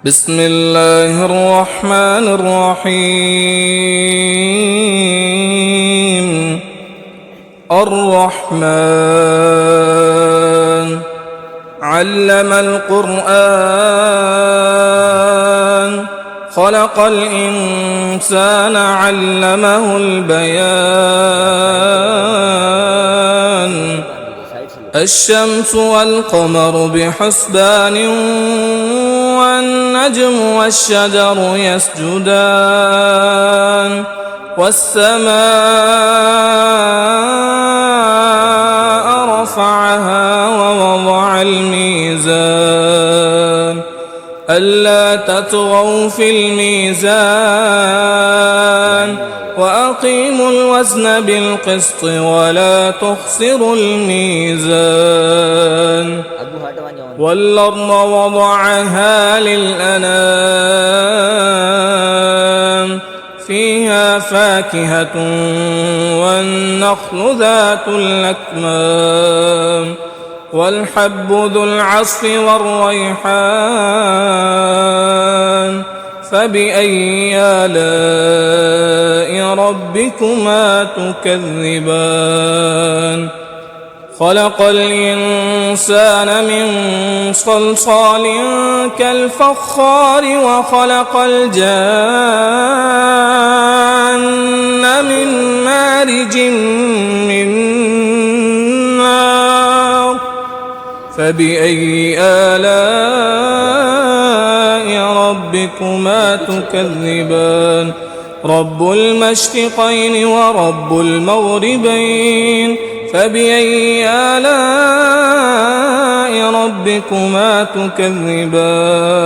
بسم الله الرحمن الرحيم. الرحمن علم القرآن، خلق الإنسان علمه البيان. الشمس والقمر بحسبان، والنجم والشجر يسجدان، والسماء رفعها ووضع الميزان ألا تطغوا في الميزان، وأقيموا الوزن بالقسط ولا تخسروا الميزان. والأرض وضعها للأنام، فيها فاكهة والنخل ذات الأكمام، والحب ذو العصف والريحان. فبأي آلاء ربكما تكذبان؟ خلق الإنسان من صلصال كالفخار، وخلق الجان من مارج من نار. فبأي آلاء ربكما تكذبان؟ رب المشرقين ورب المغربين. فبأي آلاء ربكما تكذبان؟